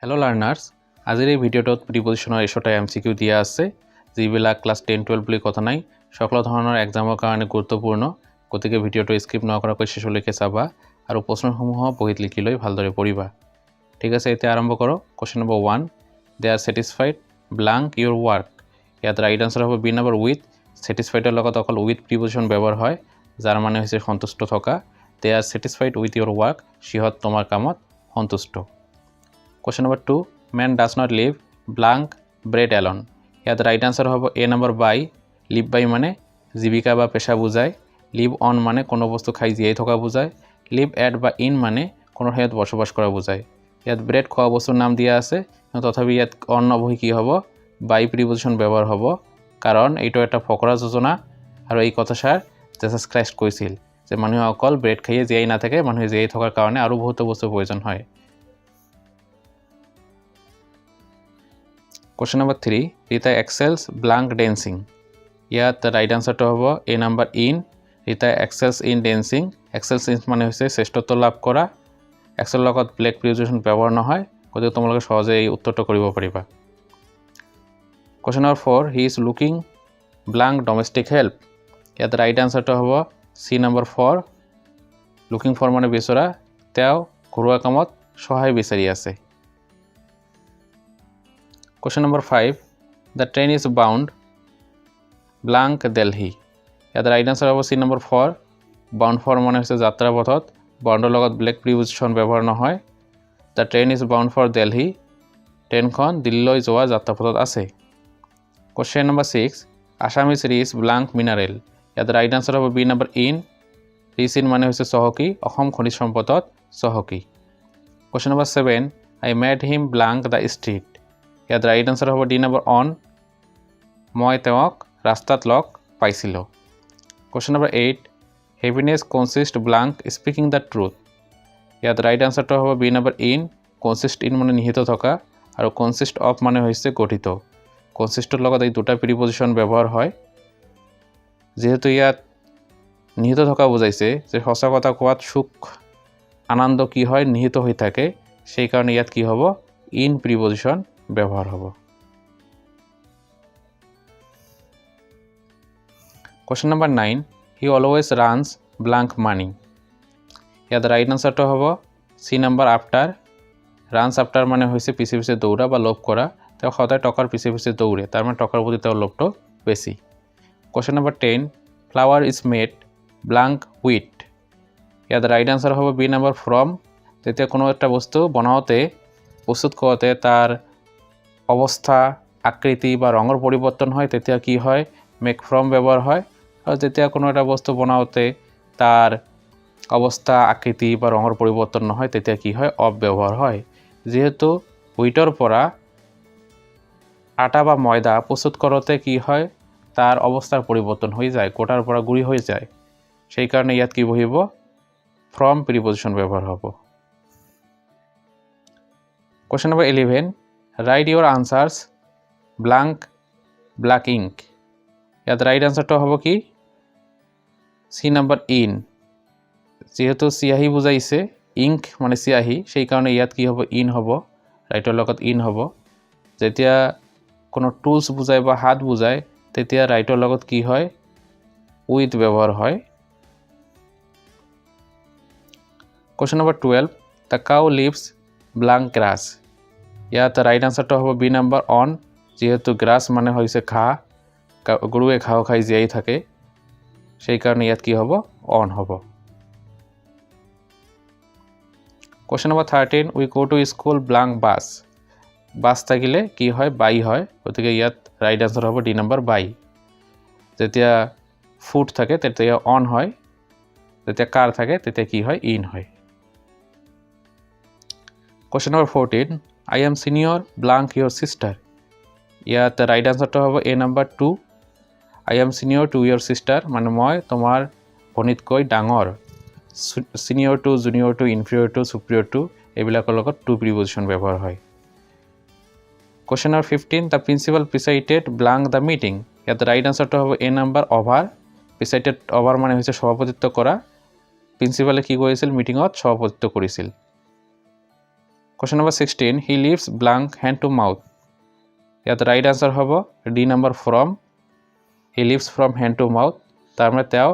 Hello learners, আজিৰ এই ভিডিঅ'টোত প্ৰিপজিশনৰ 100টা MCQ দিয়া আছে যিবিলাক ক্লাছ 10 12 বুলি কথা নাই সকলো ধৰণৰ এক্সামৰ কাৰণে গুৰুত্বপূৰ্ণ গতিকে ভিডিঅ'টো স্কিপ নকৰাকৈ শেষলৈকে চাবা আৰু প্ৰশ্নসমূহ বহিত লিখি লৈ ভালদৰে পঢ়িবা ঠিক আছে এতিয়া আৰম্ভ কৰো question number 1 they are satisfied blank your work ইয়াত ৰাইট আনসাৰ হ'ব বি নম্বৰ with satisfied এৰ লগত অকল with প্ৰিপজিশন ব্যৱহাৰ হয় যাৰ মানে হৈছে সন্তুষ্ট থকা they are satisfied with your work সিহত তোমাৰ কামত সন্তুষ্ট Question number 2 man does not live blank bread alone ইয়াত রাইট আনসার হবে এ নাম্বার বাই লিভ বাই মানে জীবিকা বা পেশা বুঝায় লিভ অন মানে কোনো বস্তু খাই জীয়াই থকা বুঝায় লিভ এট বা ইন মানে কোনো ঠাইত বসবাস করা বুঝায় ইয়াত ব্রেড খোৱা বস্তুৰ নাম দিয়া আছে তথাপি ইয়াত অন নবহি কি হ'ব বাই প্ৰিপজিশন ব্যৱহাৰ হ'ব কাৰণ এইটো এটা ফকৰা যোজনা আৰু এই কথাষাৰ জেসাস ক্ৰাইষ্ট কৈছিল যে মানুহে অকল ব্ৰেড খাইয়ে জীয়াই না থাকে মানুহে জীয়াই থকাৰ কাৰণে আৰু বহুত বস্তু প্ৰয়োজন হয় Question number 3 Rita excels blank dancing ইয়াত রাইট আনসারটা হবে A number in Rita excels in dancing excels in মানে হইছে শ্রেষ্ঠত্ব লাভ করা এক্সেল লগত ব্ল্যাক প্রিপজিশন ব্যবহার নহয় গতিকে তোমালোকে সহজে এই উত্তৰটো কৰিব পাৰিবা Question number 4 he is looking blank domestic help ইয়াত রাইট আনসারটা হবে সি নাম্বার 4 looking for মানে বিচৰা তেওঁ ঘৰুৱা কামত সহায় বিচাৰি আছে Question number 5 The train is bound blank Delhi ইয়াত রাইট আনসার হবে সি নাম্বার 4 bound for মানে হচ্ছে যাত্রা পথত bound লগত ব্ল্যাক প্রিপজিশন ব্যবহার নহয় The train is bound for Delhi ট্ৰেইনখন দিল্লীলৈ যোৱা যাত্ৰা পথত আছে Question number 6 Assam is rich blank mineral ইয়াত রাইট আনসার হবে B number in rich in মানে হচ্ছে চহকী অসম খনিজ সম্পদত চহকী Question number 7 I made him blank the street ইয়াত রাইট আনসার হ'ব ডি নম্বৰ অন মই তেওঁক ৰাস্তাত লগ পাইছিল question number 8 happiness consist blank speaking the truth ইয়াত ৰাইট আনসাৰটা হ'ব B number in consist in মানে নিহিত থকা আৰু কনসিষ্ট অফ মানে হৈছে গঠিত কনসিষ্টৰ লগত এই দুটা প্ৰিপজিশন ব্যৱহাৰ হয় যেহেতু ইয়াত নিহিত থকা বুজাইছে যে সঁচা কথা কোৱাত সুখ আনন্দ কি হয় নিহিত হৈ থাকে সেই কাৰণে ইয়াত কি হ'ব ইন প্ৰিপজিশন ব্যবহার হবো Question number 9 he always runs blank money ইয়াত রাইট আনসারটা হবো সি নাম্বার আফটার রানস আফটার মানে হইছে পিছে পিছে দৌড়া বা লোভ করা তো সদায় টকার পিছে পিছে দৌড়ে তার মানে টকার প্রতি তার লোভটো বেশি Question number 10 flour is made blank wheat ইয়াত রাইট আনসার হবো বি নাম্বার ফ্রম যেতিয়া কোনো একটা বস্তু বনাওতে প্রস্তুত করতে তার অবস্থা আকৃতি বা ৰঙৰ পৰিৱৰ্তন হয় তেতিয়া কি হয় মেক ফ্ৰম ব্যৱহাৰ হয় আৰু যেতিয়া কোনো এটা বস্তু বনাওতে তাৰ অৱস্থা আকৃতি বা ৰঙৰ পৰিৱৰ্তন নহয় তেতিয়া কি হয় অফ ব্যৱহাৰ হয় যেহেতু হুইটৰ পৰা আটা বা ময়দা প্ৰস্তুত কৰোতে কি হয় তাৰ অৱস্থাৰ পৰিৱৰ্তন হৈ যায় কোটাৰ পৰা গুৰি হৈ যায় সেই কাৰণে ইয়াত কি বহিব ফ্ৰম প্ৰিপজিশন ব্যৱহাৰ হ'ব Question number 11 Write your answers blank black ink ইয়াত রাইট আনসারটা হ'ব কি সি নাম্বার ইন যেহেতু সিয়াহি বুজাইছে ইংক মানে সিয়াহি সেই কাৰণে ইয়াত কি হ'ব ইন হ'ব ৰাইটৰ লগত ইন হ'ব যেতিয়া কোনো টুলস বুজায় বা হাত বুজায় তেতিয়া ৰাইটৰ লগত কি হয় উইথ ব্যৱহাৰ হয় Question number 12 The cow lives blank grass ইয়াত রাইট আনসারটা হ'ব বি নাম্বার অন যেহেতু গ্রাস মানে হৈছে ঘাঁহ গৰুৱে ঘাঁহ খাই জীয়াই থাকে সেই কাৰণে ইয়াত কি হ'ব অন হ'ব Question number 13 we go to school blank bus বাস থাকিলে কি হয় বাই হয় গতিকে ইয়াত রাইট আনসার হ'ব ডি নাম্বার বাই যেতিয়া ফুট থাকে তেতিয়া অন হয় যেতিয়া কার থাকে তেতিয়া কি হয় ইন হয় Question number 14 I am senior blank your sister ইয়াত রাইট আনসারটা হ'ব A number 2 I am senior to your sister মানে মই তোমাৰ ভনীতকৈ ডাঙৰ senior to junior to inferior to superior to এইবিলাকৰ লগত টু প্ৰিপজিশন ব্যৱহাৰ হয় Question number 15 the principal presided blank the meeting ইয়াত রাইট আনসারটা হ'ব A number over presided over মানে হৈছে সভাপতিত্ব কৰা প্ৰিন্সিপালে কি কৰিছিল মিটিংত সভাপতিত্ব কৰিছিল Question number 16, he lives blank hand to mouth. ইয়াত রাইট আনসার হ'ব D number from. He lives from hand to mouth, তার মানে তেওঁ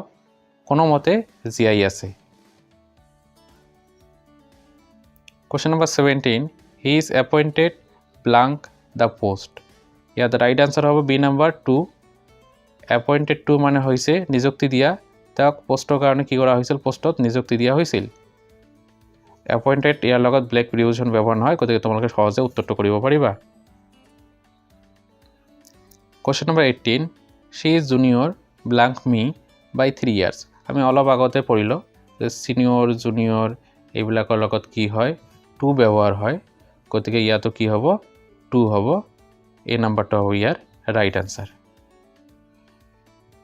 কোনো মতে জীয়াই আছে। Question number 17, he is appointed blank the post. ইয়াত রাইট আনসার হ'ব বি নাম্বার 2। এপইণ্টেড টু মানে হৈছে নিযুক্তি দিয়া, তেওঁক পোষ্টৰ কাৰণে কি কৰা হৈছিল, পোষ্টত নিযুক্তি দিয়া হৈছিল। এপইণ্টেড ইয়াৰ লগত ব্লেক প্ৰিপজিশ্যন ব্যৱহাৰ নহয়, গতিকে তোমালোকে সহজে উত্তৰটো কৰিব পাৰিবা। Question number 18, she is junior blank me by 3 years. আমি অলপ আগতে পঢ়িলোঁ যে চিনিয়ৰ জুনিয়ৰ এইবিলাকৰ লগত কি হয়, টু ব্যৱহাৰ হয়, গতিকে ইয়াতো কি হ'ব, টু হ'ব। এই নাম্বাৰটো হ'ব ইয়াৰ right answer.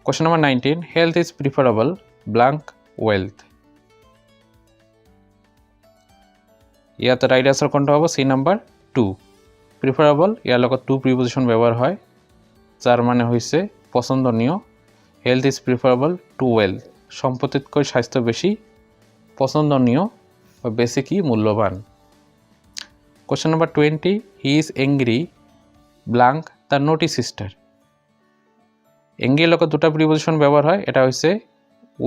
Question number 19, health is preferable blank wealth. ইয়াত ৰাইট আনসাৰ কোনটা হ'ব, সি নাম্বাৰ 2। প্ৰিফাৰেবল ইয়াৰ লগত টু প্ৰিপজিশন ব্যৱহাৰ হয়, যার মানে হৈছে পছন্দনীয়। Health is preferable to wealth, সম্পত্তিতকৈ স্বাস্থ্য বেশি পছন্দনীয় বা বেশি কি মূল্যবান। Question number 20, he is angry blank the naughty sister. এংগ্ৰিৰ লগত দুটা প্ৰিপজিশন ব্যৱহাৰ হয়, এটা হৈছে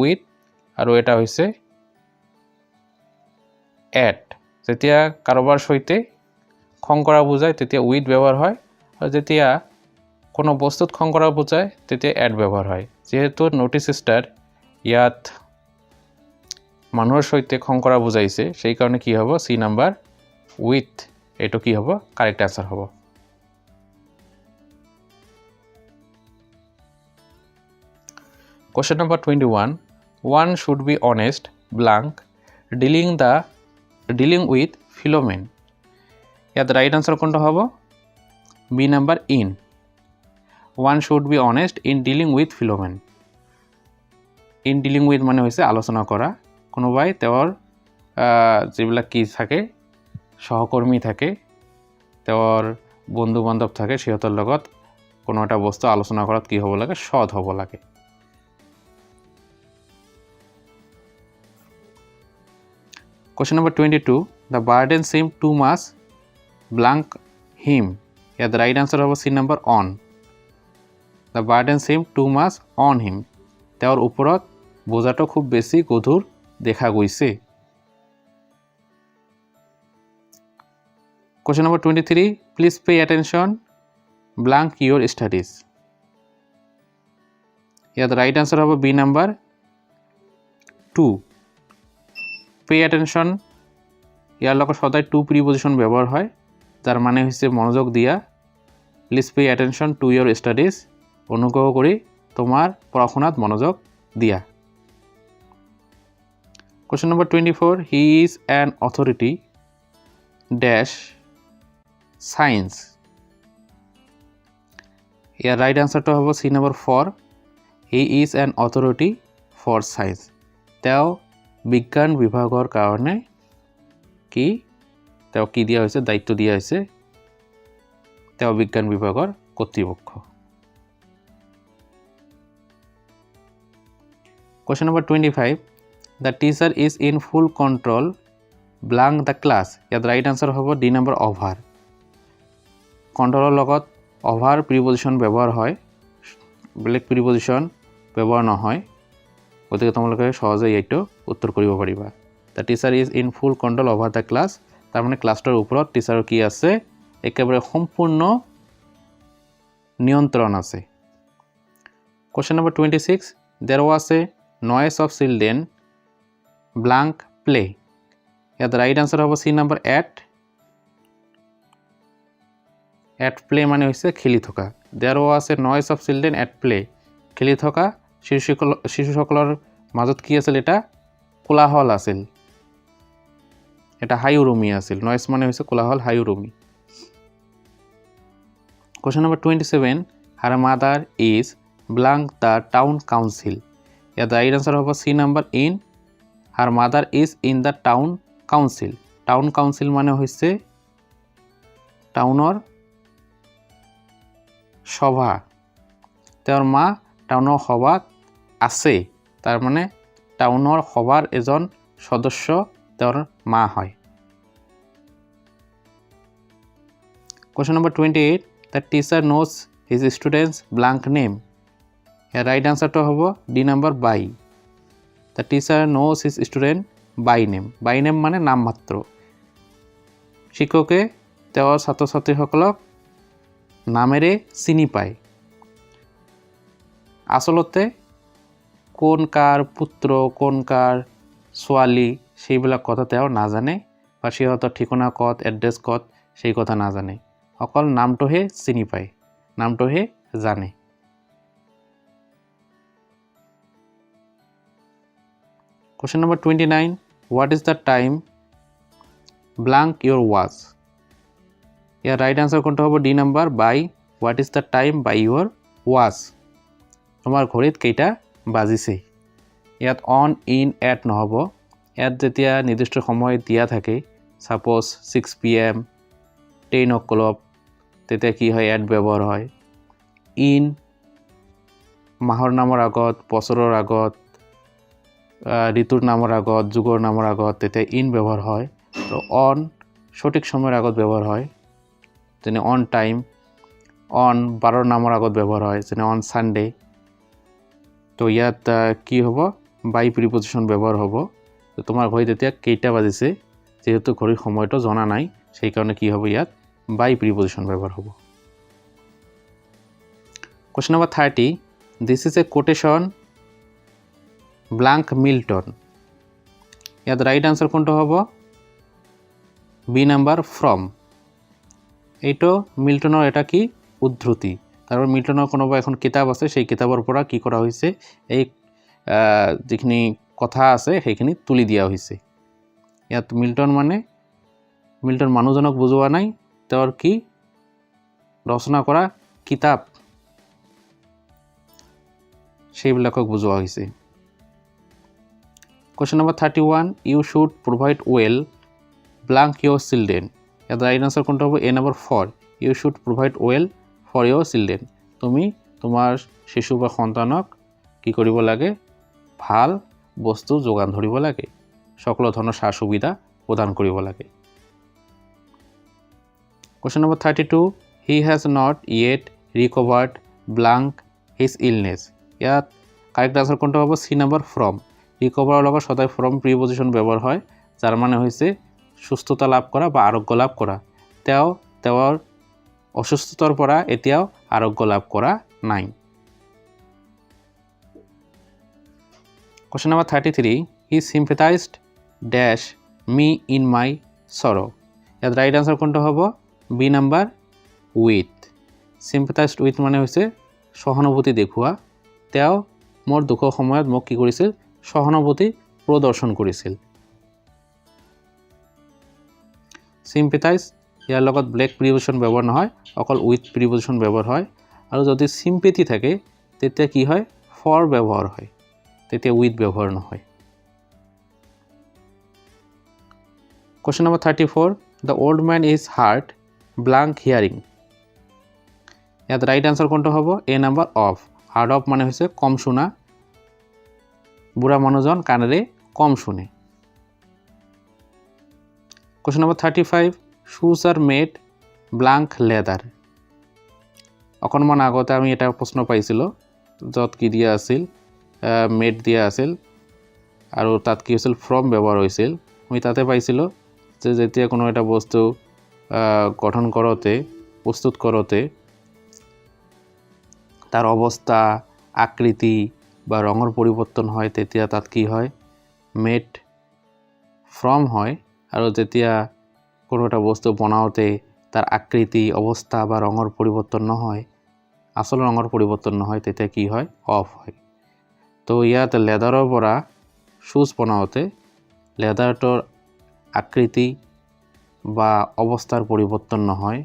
উইথ আৰু এটা হৈছে এট। যেতিয়া কাৰোবাৰ সৈতে খং কৰা বুজায় তেতিয়া উইথ ব্যৱহাৰ হয়, আৰু যেতিয়া কোনো বস্তুত খং কৰা বুজায় তেতিয়া এট ব্যৱহাৰ হয়। যেহেতু নোটি সিস্টাৰ ইয়াত মানুহৰ সৈতে খং কৰা বুজাইছে, সেই কাৰণে কি হ'ব, সি নাম্বাৰ উইথ, এইটো কি হ'ব, কারেক্ট আনসার হ'ব। Question number 21, one should be honest blank dealing with Philomen. ইয়াত রাইট আনসার কোনটা হ'ব, B number in. one should be honest in dealing with Philomen. in dealing with মানে হৈছে আলোচনা কৰা, কোনোবাই তেওঁৰ যিবিলাক কি থাকে, সহকৰ্মী থাকে, তেওঁৰ বন্ধু বান্ধৱ থাকে, সিহঁতৰ লগত কোনো এটা বস্তু আলোচনা কৰাত কি হ'ব লাগে, সৎ হ'ব লাগে। Question number 22, the burden seemed too much blank him. Yeah, the right answer হ'ব C number on. The burden seemed too much on him. তেওঁৰ ওপৰত বোজাটো খুব বেছি গধুৰ দেখা গৈছে। Question number 23, please pay attention blank your studies. Yeah, the right answer হ'ব B number 2. pay attention ইয়াৰ লগত সদায় টু প্ৰিপজিশন ব্যৱহাৰ হয়, যাৰ মানে হৈছে মনোযোগ দিয়া। Please pay attention to your studies, অনুগ্ৰহ কৰি তোমাৰ পড়াশোনাত মনোযোগ দিয়া। Question number 24, he is an authority dash science. ইয়াৰ ৰাইট আনসাৰটো হ'ব C number 4, he is an authority for science. তেওঁ বিজ্ঞান বিভাগৰ কাৰণে তেওঁক কি দিয়া হৈছে, দায়িত্ব দিয়া হৈছে, তেওঁ বিজ্ঞান বিভাগৰ কৰ্তৃপক্ষ। Question number 25, the teacher is in full control blank the class. ইয়াত ৰাইট আনসাৰ হ'ব ডি নম্বৰ অভাৰ। কণ্ট্ৰলৰ লগত অভাৰ প্ৰিপজিশন ব্যৱহাৰ হয়, বেলেগ প্ৰিপজিশন ব্যৱহাৰ নহয়, গতিকে তোমালোকে সহজে এইটো উত্তৰ কৰিব পাৰিবা। The teacher is in full control over the class, তাৰ মানে ক্লাছটোৰ ওপৰত টিচাৰৰ কি আছে, একেবাৰে সম্পূৰ্ণ নিয়ন্ত্ৰণ আছে। কোশ্চেন নম্বৰ 26, দেৰ was a noise of children blank play. ইয়াত ৰাইট আনসাৰ হ'ব C number at. At play মানে হৈছে খেলি থকা। দেৰ was a noise of children at play, খেলি থকা শিশুসকলৰ মাজত কি আছিল, এটা কোলাহল আছিল, এটা হাই উৰুমি আছিল। নয়েজ মানে হৈছে কোলাহল, হাই উৰুমি। Question number 27, her mother is blank the town council. ইয়াত রাইট আনসার হ'ব C number in. Her mother is in the town council. Town council মানে হৈছে টাউনৰ সভা, তেওঁৰ মা টাউনৰ সভাত আছে, তাৰ মানে টাউনৰ সভাৰ এজন সদস্য তেওঁৰ মা হয়। Question number 28. The teacher knows his students blank name. Here right answer to hobo D number by. The teacher knows his student by name. By name মানে নাম মাত্র। শিক্ষকে তেওঁৰ ছাত্ৰ ছাত্ৰীসকলক নামেৰে চিনি পায়। আচলতে কোন কাৰ পুত্ৰ কোন কাৰ ছোৱালী সেইবিলাক কথা তেওঁ নাজানে বা সিহঁতৰ ঠিকনা ক'ত এড্ৰেছ ক'ত সেই কথা নাজানে অকল নামটোহে চিনি পায় নামটোহে জানে Question number 29. What is the time blank your watch? Here right answer কোনটা হবে D number by. What is the time by your watch? তোমার ঘড়িত কেইটা বাজিছে ইয়াত অন ইন এট নহব এট যেতিয়া নিৰ্দিষ্ট সময় দিয়া থাকে সাপোজ 6 pm 10 o'clock তেতিয়া কি হয় এট ব্যৱহাৰ হয় ইন মাহৰ নামৰ আগত বছৰৰ আগত ঋতুৰ নামৰ আগত যুগৰ নামৰ আগত তেতিয়া ইন ব্যৱহাৰ হয় তো অন সঠিক সময়ৰ আগত ব্যৱহাৰ হয় যেনে অন টাইম অন বাৰৰ নামৰ আগত ব্যৱহাৰ হয় যেনে অন সানডে তো ইয়াত কি হ'ব বাই প্ৰিপজিশন ব্যৱহাৰ হ'ব তো তোমাৰ ঘড়িত এতিয়া কেইটা বাজিছে যেহেতু ঘড়িৰ সময়টো জনা নাই সেই কাৰণে কি হ'ব ইয়াত বাই প্ৰিপজিশন ব্যৱহাৰ হ'ব Question number 30 This is a quotation blank Milton ইয়াত রাইট আনসার কোনটা হবে বি নাম্বার ফ্রম এইটো মিল্টনৰ এটা কি উদ্ধৃতি কাৰণ মিল্টনৰ কোনোবা এখন কিতাপ আছে সেই কিতাপৰ পৰা কি কৰা হৈছে এই যিখিনি কথা আছে সেইখিনি তুলি দিয়া হৈছে ইয়াত মিল্টন মানে মিল্টন মানুহজনক বুজোৱা নাই তেওঁৰ কি ৰচনা কৰা কিতাপ সেইবিলাকক বুজোৱা হৈছে Question number 31 You should provide well blank your children The right answer কোনটা হবে A number 4 You should provide well for your children তুমি তোমার শিশু বা সন্তানক কি কৰিব লাগে ভাল বস্তু যোগান ধৰিব লাগে সকলো ধৰণৰ সা সুবিধা প্ৰদান কৰিব লাগে Question number 32 He has not yet recovered blank his illness ইয়াত কারেক্ট আনসার কোনটা হবে সি নাম্বার ফ্রম রিকভার লগত সদায় ফ্রম প্রিপজিশন ব্যবহার হয় যার মানে হইছে সুস্থতা লাভ করা বা আৰোগ্য লাভ কৰা তেওঁৰ অসুস্থতাৰ পৰা এতিয়াও আৰোগ্য লাভ কৰা নাই Question number 33 He sympathized dash me in my sorrow ইয়াত রাইট আনসার কোনটা হবে B number with sympathized with মানে হইছে সহানুভূতি দেখুৱা তেওঁ মোৰ দুখৰ সময়ত মোক কি কৰিছিল সহানুভূতি প্ৰদৰ্শন কৰিছিল sympathize ইয়াৰ লগত ব্লেক প্ৰিপজিশন ব্যৱহাৰ নহয় অকল উইথ প্ৰিপজিশন ব্যৱহাৰ হয় আৰু যদি sympathy থাকে তেতিয়া কি হয় ফৰ ব্যৱহাৰ হয় তেতিয়া উইথ ব্যৱহাৰ নহয় Question number 34 The old man is hard blank hearing ইয়াত রাইট আনসার কোনটা হবে A number of hard of মানে হইছে কম শোনা বুড়া মানুষজন কানেরে কম শুনে Question number 35 Shoes are made blank leather অকণমান আগতে আমি এটা প্ৰশ্ন পাইছিল যত কি দিয়া আছিল মেড দিয়া আছিল আৰু তাত কি হৈছিল ফ্ৰম ব্যৱহাৰ হৈছিল আমি তাতে পাইছিল যে যেতিয়া কোনো এটা বস্তু গঠন কৰোতে প্ৰস্তুত কৰোতে তাৰ অৱস্থা আকৃতি বা ৰঙৰ পৰিৱৰ্তন হয় তেতিয়া তাত কি হয় মেড ফ্ৰম হয় আৰু যেতিয়া কোনো এটা বস্তু বনাওতে তাৰ আকৃতি অৱস্থা বা ৰঙৰ পৰিৱৰ্তন নহয় আসল ৰঙৰ পৰিৱৰ্তন নহয় তেতিয়া কি হয় অফ হয় তো ইয়াত লেদাৰৰ পৰা শুজ বনাওতে লেদাৰটোৰ আকৃতি বা অৱস্থাৰ পৰিৱৰ্তন নহয়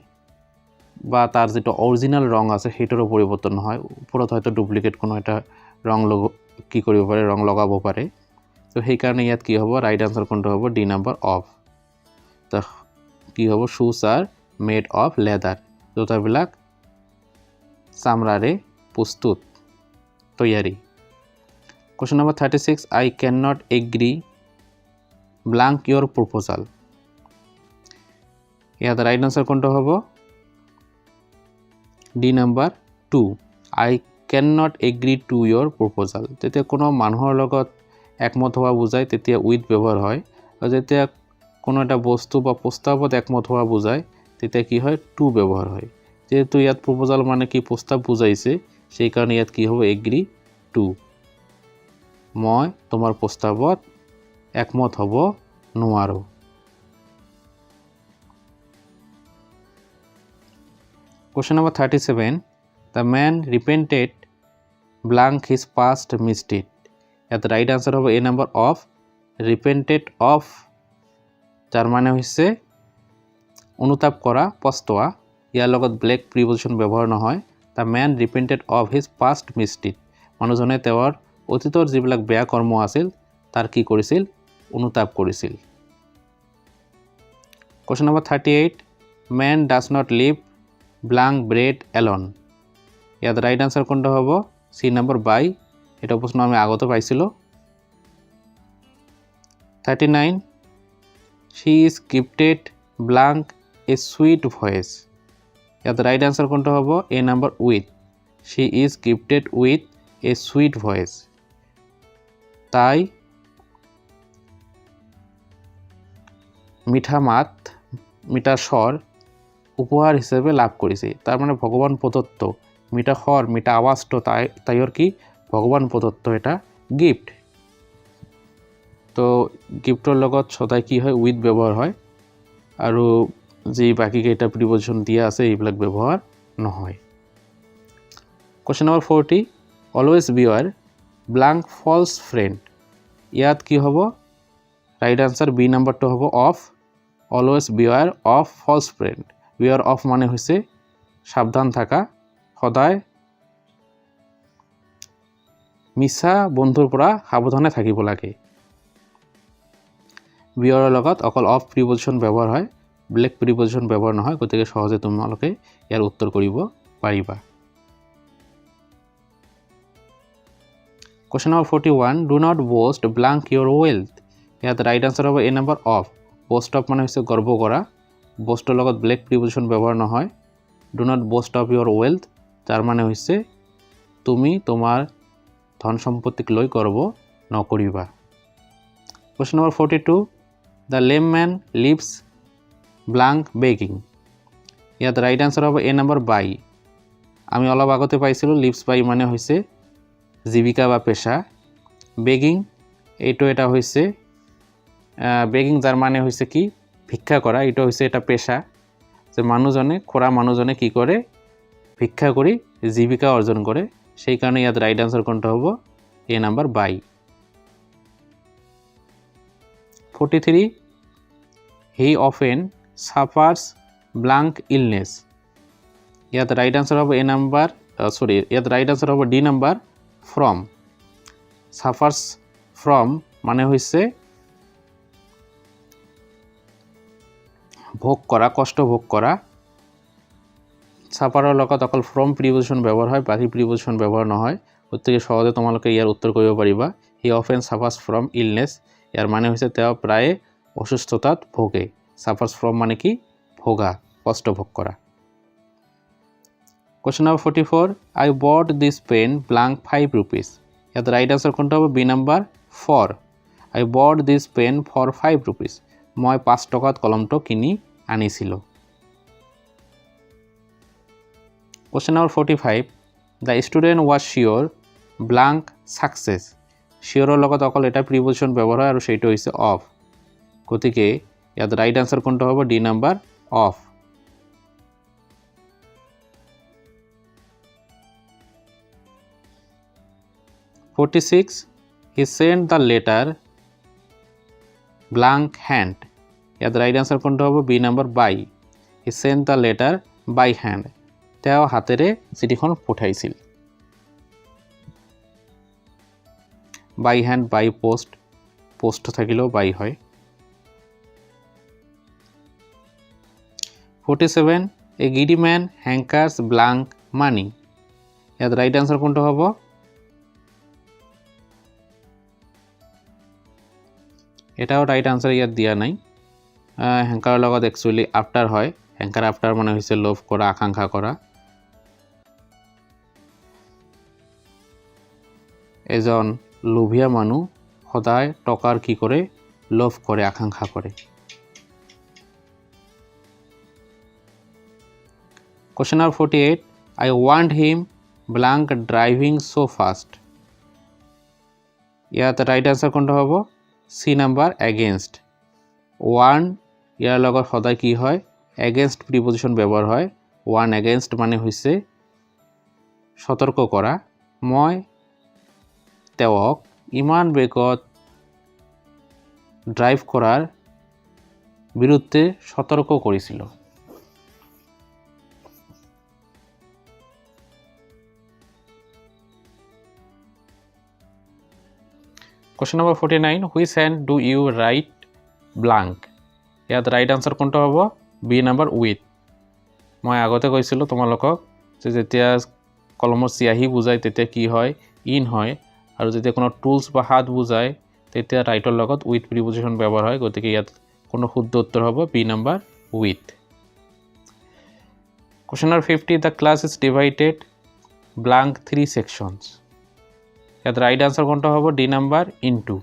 বা তাৰ যেটো অৰিজিনাল ৰং আছে হেটোৰ পৰিৱৰ্তন নহয় ওপৰত হয়তো ডুপ্লিকেট কোনো এটা ৰং কি কৰিব পাৰে ৰং লগাব পাৰে তো সেই কাৰণে ইয়াত কি হ'ব ৰাইট আনসার কোনটো হ'ব ডি নাম্বার অফ তো কি হ'ব shoes are made of leather জোতাবিলাক চামৰাৰে প্ৰস্তুত তৈয়াৰী Question number 36 I cannot agree blank your proposal ইয়াত রাইট আনসার কোনটো হ'ব D number 2 I can not agree to your proposal. যেতিয়া কোনো মানুহৰ লগত একমত হোৱা বুজায় তেতিয়া উইথ ব্যৱহাৰ হয়, আৰু যেতিয়া কোনো এটা বস্তু বা প্ৰস্তাৱত একমত হোৱা বুজায় তেতিয়া কি হয়, টু ব্যৱহাৰ হয়। যেহেতু ইয়াত প্ৰপ'জাল মানে কি প্ৰস্তাৱ বুজাইছে, সেইকাৰণে ইয়াত কি হ'ব, এগ্ৰি টু। মই তোমাৰ প্ৰস্তাৱত একমত হ'ব নোৱাৰোঁ। Question number 37. The man repented blank his past misdeed. ইয়াত রাইট আনসার হবে A number of, repented of যার মানে হচ্ছে অনুতাপ করা, পস্তোৱা। ইয়াৰ লগত ব্লেক প্ৰিপজিশ্যন ব্যৱহাৰ নহয়। The man repented of his past misdeed. মানুহজনে তেওঁৰ অতীতৰ যিবিলাক বেয়া কৰ্ম আছিল তাৰ কি কৰিছিল, অনুতাপ কৰিছিল। Question number 38. Man does not live blank bread alone. ইয়াত রাইট আনসার কোনটা হ'ব, সি নাম্বার বাই। এটা প্রশ্ন আমি আগতে পাইছিলোঁ। 39. She is gifted blank a sweet voice. ইয়াত রাইট আনসার কোনটা হ'ব, A number with. She is gifted with a sweet voice. তাই মিঠা মাত, মিঠা স্বর উপহার হিসেবে লাভ কৰিছে। তাৰ মানে ভগৱান প্ৰদত্ত মিঠা স্বৰ, মিঠা আৱাজটো তাইৰ কি ভগৱান প্ৰদত্ত এটা গিফ্ট। তো গিফ্টৰ লগত সদায় কি হয়, উইথ ব্যৱহাৰ হয়, আৰু যি বাকীকেইটা প্ৰিপজিশ্যন দিয়া আছে এইবিলাক ব্যৱহাৰ নহয়। Question number 40. Always beware blank false friend. ইয়াত কি হ'ব, ৰাইট আনসাৰ বি নাম্বাৰটো হ'ব of. Always beware of false friend. beware of মানে হৈছে সাৱধান থাকা, সদায় মিছা বন্ধুৰ পৰা সাৱধানে থাকিব লাগে। বিয়াৰৰ লগত অকল অফ প্ৰিপজিশ্যন ব্যৱহাৰ হয়, ব্লেক প্ৰিপজিশ্যন ব্যৱহাৰ নহয়, গতিকে সহজে তোমালোকে ইয়াৰ উত্তৰ কৰিব পাৰিবা। Question number 41. Do not boast blank your wealth. ইয়াত ৰাইট আনসাৰ হ'ব A number of. boast of মানে হৈছে গৰ্ব কৰা, boastৰ লগত ব্লেক প্ৰিপজিশ্যন ব্যৱহাৰ নহয়। do not boast of your wealth যাৰ মানে হৈছে তুমি তোমাৰ ধন সম্পত্তিক লৈ গৰ্ব নকৰিবা। Question number 42. The lame man lives blank begging. ইয়াত ৰাইট আনসাৰ হ'ব এ নাম্বাৰ বাই। আমি অলপ আগতে পাইছিলোঁ লিভছ বাই মানে হৈছে জীৱিকা বা পেশা। বেগিং এইটো এটা হৈছে বেগিং যাৰ মানে হৈছে কি ভিক্ষা কৰা, এইটো হৈছে এটা পেশা যে মানুহজনে খোৰা মানুহজনে কি কৰে, ভিক্ষা কৰি জীৱিকা অৰ্জন কৰে। সেইকাৰণে ইয়াত ৰাইট আনসাৰ কোনটা হ'ব, A number by. 43. He often suffers blank illness. ইয়াত রাইট আনসার হবে এ নাম্বার ইয়াত রাইট আনসার হবে D number from. Suffers from মানে হচ্ছে ভোগ করা, কষ্ট ভোগ করা। সাফাৰৰ লগত অকল ফ্ৰম প্ৰিপজিশ্যন ব্যৱহাৰ হয়, বাকী প্ৰিপজিশ্যন ব্যৱহাৰ নহয়, গতিকে সহজে তোমালোকে ইয়াৰ উত্তৰ কৰিব পাৰিবা। হি অফেন সাফাৰ্স ফ্ৰম ইলনেছ, ইয়াৰ মানে হৈছে তেওঁ প্ৰায়ে অসুস্থতাত ভোগে। সাফাৰ্স ফ্ৰম মানে কি ভোগা, কষ্ট ভোগ কৰা। Question number 44. I bought this pen blank 5 rupees. ইয়াত রাইট আনসার কোনটা হবে, B number 4. I bought this pen for 5 rupees. মই 5 টকাত কলমটো কিনি আনিছিলোঁ। Question number 45. The student was sure blank success. শিয়ৰৰ লগত অকল এটা প্ৰিপজিশ্যন ব্যৱহাৰ হয় আৰু সেইটো হৈছে অফ, গতিকে ইয়াত ৰাইট আনসাৰ কোনটা হ'ব, D number of. (46) He sent the letter blank hand. ইয়াত ৰাইট আনসাৰ কোনটা হ'ব, B number by. He sent the letter by hand. তেওঁ হাতেৰে চিঠিখন পঠাইছিল। বাই হ্যান্ড, বাই পোস্ট, পোস্ট থাকিলেও বাই হয়। 47. A greedy man hankers blank money. ইয়াত রাইট আনসার কোনটা হ'ব, এটাও রাইট আনসার ইয়াত দিয়া নাই। হ্যাঙ্কাৰৰ লগত একচুৱেলি আফটাৰ হয়, হ্যাঙ্কাৰ আফটাৰ মানে হৈছে লোভ কৰা, আকাংক্ষা কৰা। এজন লোভীয়া মানুহ সদায় টকাৰ কি কৰে লোভ কৰে আকাংক্ষা কৰে Question number 48 I want him blank driving so fast ইয়াত রাইট আনসার কোনটা হ'ব সি নাম্বার against ওয়ান ইয়াৰ লগত সদায় কি হয় against প্ৰিপজিশন ব্যৱহাৰ হয় ওয়ান against মানে হৈছে সতৰ্ক কৰা মই তেওঁক ইমান বেগত ড্ৰাইভ কৰাৰ বিৰুদ্ধে সতৰ্ক কৰিছিল Question number 49 Which hand do you write blank ইয়াত রাইট আনসার কোনটা হ'ব বি নাম্বার উইথ মই আগতে কৈছিলোঁ তোমালোকক যে যেতিয়া কলমৰ চিয়াহী বুজায় তেতিয়া কি হয় ইন হয় আৰু যেতিয়া কোনো টুলস বা হাত বুজায় তেতিয়া ৰাইটৰ লগত উইথ প্ৰিপজিশন ব্যৱহাৰ হয় গতিকে ইয়াত কোনো শুদ্ধ উত্তৰ হ'ব B number with Question number 50 The class is divided blank 3 sections ইয়াত রাইট আনসার কোনটা হ'ব ডি নাম্বার ইনটু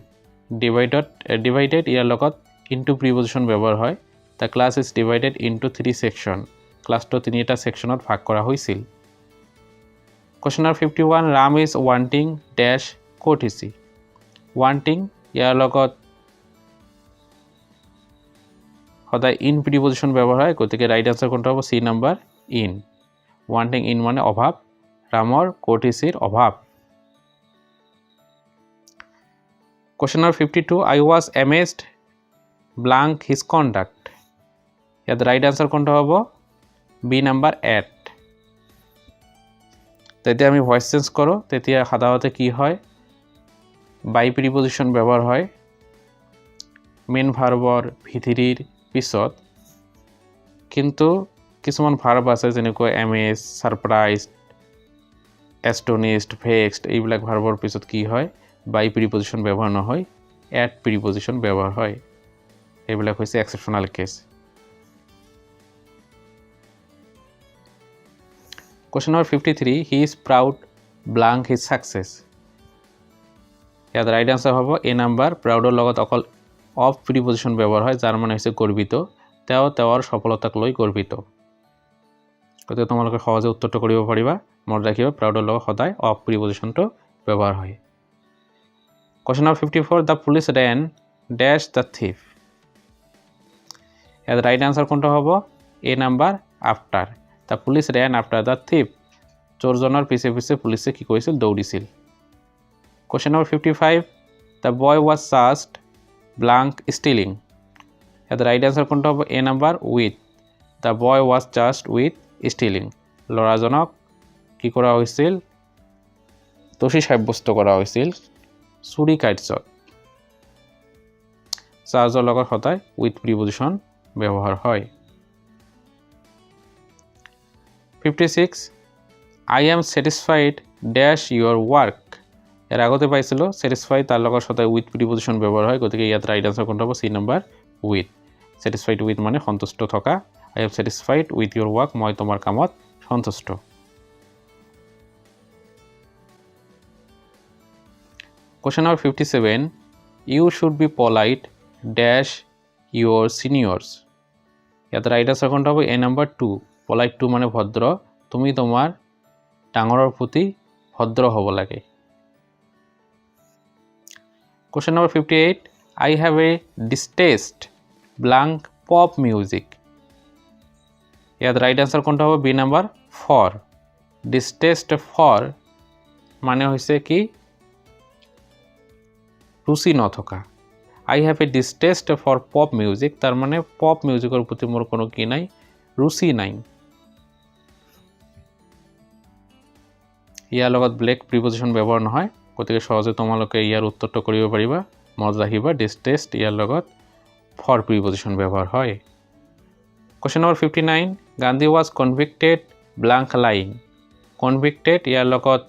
ডিভাইডেড ইয়াৰ লগত ইনটু প্ৰিপজিশন ব্যৱহাৰ হয় The class is divided into 3 section ক্লাসটো তিনিটা সেকশনত ভাগ কৰা হৈছিল Question number 51 Ram is wanting dash courtesy wanting ইয়াৰ লগত সদায় ইন প্ৰিপজিশন ব্যৱহাৰ হয় গতিকে ৰাইট আনসাৰ কোনটা হ'ব C number in wanting in মানে অভাৱ ৰামৰ courtesy অভাৱ Question number 52 I was amazed blank his conduct ইয়াত রাইট আনসার কোনটা হ'ব বি নাম্বার এট তেতিয়া আমি ভয়েস চেঞ্জ কৰোঁ তেতিয়া সাধাৰণতে কি হয় বাই প্ৰিপজিশন ব্যৱহাৰ হয় মেইন ভাৰ্বৰ ভিতৰিৰ পিছত কিন্তু কিছুমান ভাৰ্ব আছে যেনেকৈ এমেজ সাৰপ্ৰাইজ এস্টোনিশড ভেক্সড এইবিলাক ভাৰ্বৰ পিছত কি হয় বাই প্ৰিপজিশন ব্যৱহাৰ নহয় এট প্ৰিপজিশন ব্যৱহাৰ হয় এইবিলাক হৈছে exceptional case Question number 53 He is proud blank his success ইয়াত রাইট আনসার হ'ব এ নাম্বার প্ৰাউডৰ লগত অকল অফ প্ৰিপজিশন ব্যৱহাৰ হয় যাৰ মানে হৈছে গৰ্বিত তেওঁ তেওঁৰ সফলতাক লৈ গৰ্বিত গতিকে তোমালোকে সহজে উত্তৰটো কৰিব পাৰিবা মনত ৰাখিবা প্ৰাউডৰ লগত সদায় অফ প্ৰিপজিশনটো ব্যৱহাৰ হয় Question number 54 The police ran dash the thief ইয়াত রাইট আনসার কোনটা হ'ব A number after The police ran after the thief চোৰজনৰ পিছে পিছে পুলিচে কি কৰিছিল দৌৰিছিল Question number 55 The boy was charged blank stealing ইয়াত রাইট আনসার কোনটা হ'ব A number with The boy was charged with stealing ল'ৰাজনক কি কৰা হৈছিল দোষী সাব্যস্ত কৰা হৈছিল চুৰি কাৰ্যত চাৰ্জৰ লগত সদায় উইথ প্ৰিপজিশন ব্যৱহাৰ হয় 56 I am satisfied dash your work এর আগতে পাইছিল satisfied তার লগত সদায় উইথ প্রিপজিশন ব্যবহার হয় গতিকে ইয়াত রাইট আনসার কোনটা হ'ব C number with satisfied with মানে সন্তুষ্ট থকা I am satisfied with your work মই তোমাৰ কামত সন্তুষ্ট Question number 57 You should be polite dash your seniors ইয়াত রাইট আনসার কোনটা হ'ব এ নাম্বার 2 polite to মানে ভদ্র তুমি তোমার ডাঙৰৰ প্ৰতি ভদ্ৰ হ'ব লাগে Question number 58 I have a distaste blank pop music ইয়াত রাইট আনসার কোনটা হ'ব বি নাম্বার 4 distaste for মানে হৈছে কি রুচি নথকা I have a distaste for pop music তার মানে pop musicৰ প্ৰতি মোৰ কোনো কি নাই ৰুচি নাই ইয়াৰ লগত ব্লেক প্ৰিপজিশন ব্যৱহাৰ নহয় গতিকে সহজে তোমালোকে ইয়াৰ উত্তৰটো কৰিব পাৰিবা মনত ৰাখিবা ডিসটেস্ট ইয়াৰ লগত ফৰ প্ৰিপজিশন ব্যৱহাৰ হয় Question number 59 Gandhi was convicted blank lying convicted ইয়াৰ লগত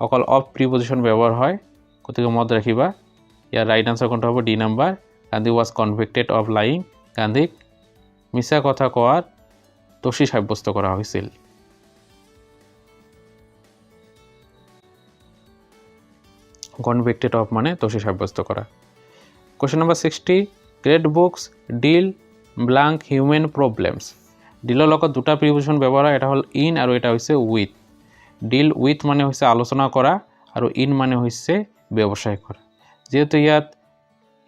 অকল অফ প্ৰিপজিশন ব্যৱহাৰ হয় গতিকে মনত ৰাখিবা ইয়াৰ ৰাইট আনসাৰ কোনটা হ'ব D number Gandhi was convicted of lying গান্ধীক মিছা কথা কোৱাৰ দোষী সাব্যস্ত কৰা হৈছিল কনভিক্টেড অফ মানে দোষী সাব্যস্ত কৰা। কোশ্চেন নাম্বাৰ 60 গ্ৰেট বুকস ডিল ব্ল্যাঙ্ক হিউম্যান প্ৰবলেমস। ডিলৰ লগত দুটা প্ৰিপজিশ্যন ব্যৱহাৰ হয়, এটা হ'ল ইন আৰু এটা হৈছে উইথ। ডিল উইথ মানে হৈছে আলোচনা কৰা আৰু ইন মানে হৈছে ব্যৱসায় কৰা। যেহেতু ইয়াত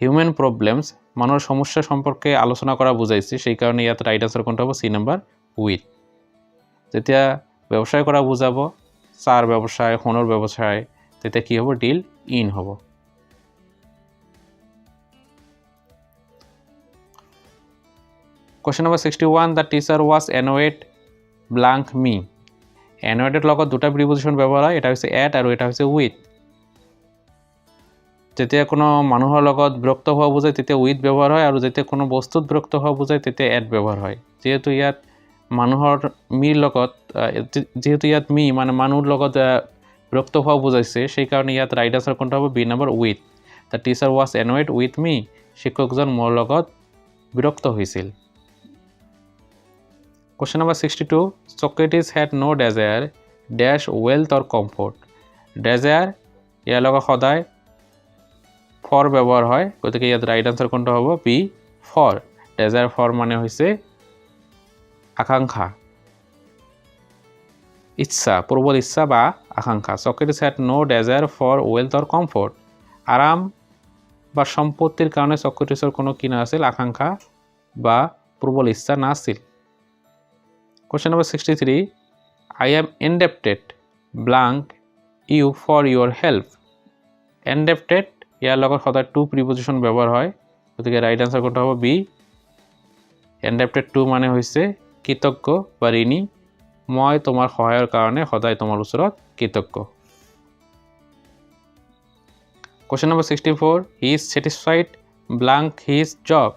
হিউম্যান প্ৰবলেমস মানুহৰ সমস্যা সম্পৰ্কে আলোচনা কৰা বুজাইছে, সেই কাৰণে ইয়াত ৰাইট আনসাৰ কোনটো হ'ব? C number with. যেতিয়া ব্যৱসায় কৰা বুজাব, চাৰ ব্যৱসায়, সোণৰ ব্যৱসায়, তেতিয়া কি হ'ব? ডিল ইন হ'ব। Question number 61 the teacher was annoyed blank me. Annoyed এর লগত দুটা প্রিপজিশন ব্যবহাৰ হয়, এটা হৈছে at আৰু এটা হৈছে with। যেতিয়া কোনো মানুহৰ লগত বিৰক্ত হোৱা বুজায় তেতিয়া with ব্যৱহাৰ হয়, আৰু যেতিয়া কোনো বস্তুত বিৰক্ত হোৱা বুজায় তেতিয়া at ব্যৱহাৰ হয়। যেহেতু ইয়াত মানুহৰ মিৰ লগত যেহেতু ইয়াত মি মানে মানুহৰ লগত বিৰক্ত হোৱা বুজাইছে, সেই কাৰণে ইয়াত ৰাইট আনসাৰ কোনটো হ'ব? B number with. The teacher was annoyed with me. শিক্ষকজন মোৰ লগত বিৰক্ত হৈছিল। Question number 62 Socrates had no desire dash wealth or comfort. Desire ইয়াৰ লগত সদায় for ব্যৱহাৰ হয়, গতিকে ইয়াত ৰাইট আনসাৰ কোনটো হ'ব? B for। desire for মানে হৈছে আকাংক্ষা, ইচ্ছা, প্রবল ইচ্ছা বা আকাঙ্ক্ষা। Socrates had no desire for wealth or comfort. আরাম বা সম্পত্তিৰ কাৰণে সক্ৰেটিসৰ কোনো কি নাছিল? আকাঙ্ক্ষা বা প্রবল ইচ্ছা নাছিল। Question number 63 I am indebted blank you for your help. Indebted ইয়াৰ লগত সদায় টু প্ৰিপজিশন ব্যৱহাৰ হয়, গতিকে ৰাইট আনসাৰ কোনটো হ'ব? বি। indebted টু মানে হৈছে কৃতজ্ঞ বা ঋণী। মই তোমাৰ সহায়ৰ কাৰণে সদায় তোমাৰ ওচৰত কৃতজ্ঞ। Question number 64 he is satisfied blank his job.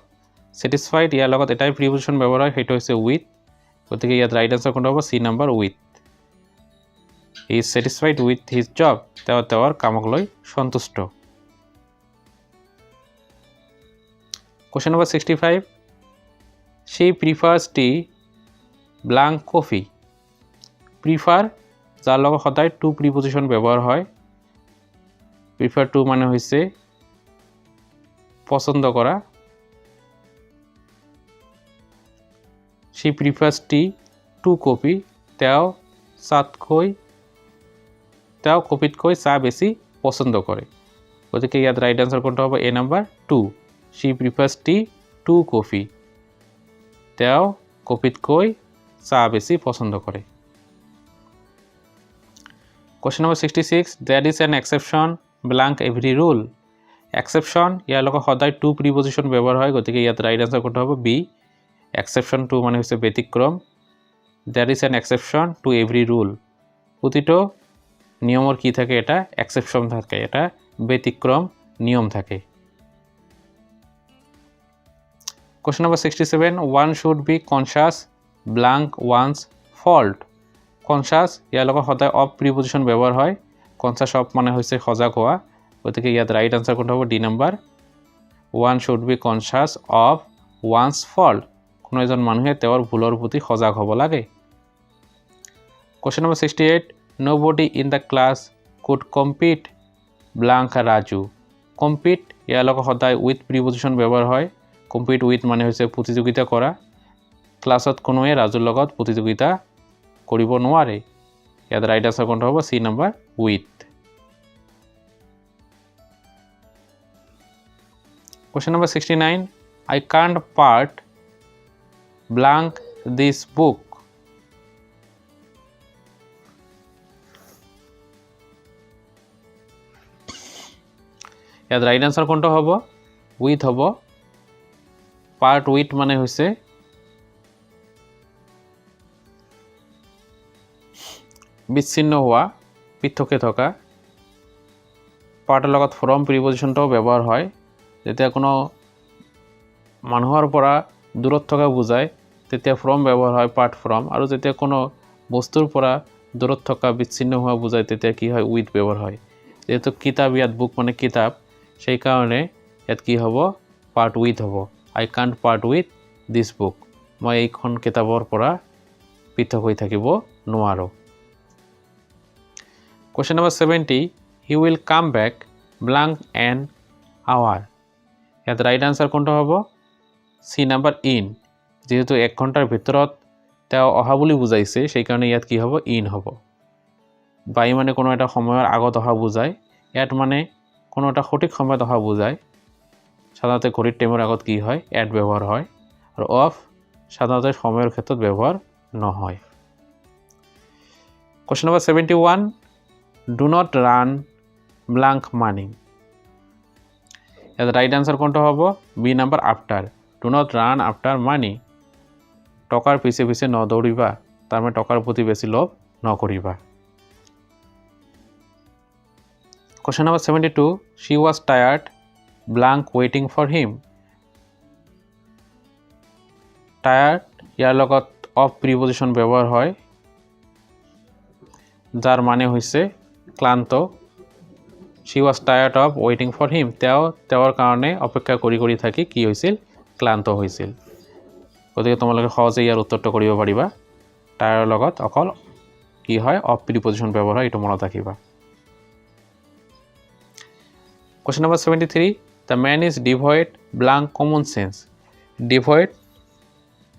satisfied ইয়াৰ লগত এটাই প্ৰিপজিশন ব্যৱহাৰ হয়, সেইটো হৈছে with, গতিকে ইয়াত ৰাইট আনসাৰ কোনটো হ'ব? C number with. He is satisfied with his job. তেওঁ তেওঁৰ কামক লৈ সন্তুষ্ট। Question number 65 she prefers tea blank coffee. Prefer যার লগত সদায় টু প্রিপজিশন ব্যৱহাৰ হয়, প্ৰিফাৰ টু মানে হৈছে পছন্দ কৰা। she prefers tea to coffee. তেওঁ কফিতকৈ চাহ বেছি পছন্দ কৰে, গতিকে ইয়াত ৰাইট আনসাৰ কোনটো হ'ব? A number to. she prefers tea to coffee. তেওঁ কফিতকৈ চাহ বেছি পছন্দ কৰে। Question number 66 there is an exception blank every rule. exception ইয়াৰ লগত সদায় টু প্ৰিপজিশন ব্যৱহাৰ হয়, গতিকে ইয়াত ৰাইট আনসাৰ কোনটো হ'ব? বি। exception টু মানে হৈছে ব্যতিক্ৰম। there is an exception to every rule. প্ৰতিটো নিয়মৰ কি থাকে? এটা exception থাকে, এটা ব্যতিক্ৰম নিয়ম থাকে। Question number 67 one should be conscious blank one's fault. conscious ইয়াৰ লগত সদায় অফ প্ৰিপজিশন ব্যৱহাৰ হয়, conscious অফ মানে হৈছে সজাগ হোৱা, গতিকে ইয়াত ৰাইট আনসাৰ কোনটো হ'ব? D number. one should be conscious of one's fault. কোনো এজন মানুহে তেওঁৰ ভুলৰ প্ৰতি সজাগ হ'ব লাগে। Question number 68 nobody in the class could compete blank Raju. compete ইয়াৰ লগত সদায় উইথ প্ৰিপজিশন ব্যৱহাৰ হয়, compete with মানে হৈছে প্ৰতিযোগিতা কৰা। ক্লাছত কোনোৱে ৰাজুৰ লগত প্ৰতিযোগিতা কৰিব নোৱাৰে, ইয়াত ৰাইট আনসাৰ কোনটো হ'ব? C number with. Question number 69 I can't part blank this book. ইয়াত ৰাইট আনসাৰ কোনটো হ'ব? উইথ হ'ব। পাৰ্ট উইথ মানে হৈছে বিচ্ছিন্ন হোৱা, পৃথকে থকা। পাৰ্টৰ লগত ফ্ৰম প্ৰিপজিশনটাও ব্যৱহাৰ হয়, যেতিয়া কোনো মানুহৰ পৰা দূৰত থকা বুজায় তেতিয়া ফ্ৰম ব্যৱহাৰ হয়, পাৰ্ট ফ্ৰম। আৰু যেতিয়া কোনো বস্তুৰ পৰা দূৰত থকা বিচ্ছিন্ন হোৱা বুজায় তেতিয়া কি হয়? উইথ ব্যৱহাৰ হয়। যেহেতু কিতাপ ইয়াত বুক মানে কিতাপ, সেই কাৰণে ইয়াত কি হ'ব? পাৰ্ট উইথ হ'ব। I can't part with this book. মই এইখন কিতাপৰ পৰা পৃথক হৈ থাকিব নোৱাৰোঁ। Question number 70 he will come back blank an hour. ইয়াত ৰাইট আনচাৰ কোনটো হ'ব? C number in. যেহেতু 1 ঘণ্টাৰ ভিতৰত তেওঁ অহা বুলি বুজাইছে, সেইকাৰণে ইয়াত কি হ'ব? ইন হ'ব। বাই মানে কোনো এটা সময়ৰ আগত অহা বুজায়, এট মানে কোনো এটা সঠিক সময়ত অহা বুজায়। সাধাৰণতে ঘড়ীৰ টাইমৰ আগত কি হয়? এট ব্যৱহাৰ হয়। আৰু অফ সাধাৰণতে সময়ৰ ক্ষেত্ৰত ব্যৱহাৰ নহয়। Question number 71. Do not run blank money. ইয়াত রাইট আনসার কোনটা হ'ব? B number after. Do not run after money. টকাৰ পিছে পিছে নদৌৰিবা, তাৰ মানে টকাৰ প্ৰতি বেছি লোভ নকৰিবা। Question number 72. She was tired blank waiting for him. Tired ইয়াৰ লগত অফ প্ৰিপজিশন ব্যৱহাৰ হয়, যাৰ মানে হৈছে ক্লান্ত। She was tired of waiting for him. তেওঁৰ কাৰণে অপেক্ষা কৰি থাকি কি হৈছিল? ক্লান্ত হৈছিল। গতিকে তোমালোকে সহজে ইয়াৰ উত্তৰটো কৰিব পাৰিবা। টায়াৰৰ লগত অকল কি হয়? অফ প্ৰিপজিশন ব্যৱহাৰ হয়, এইটো মনত ৰাখিবা। Question number 73. The man is devoid blank common sense. Devoid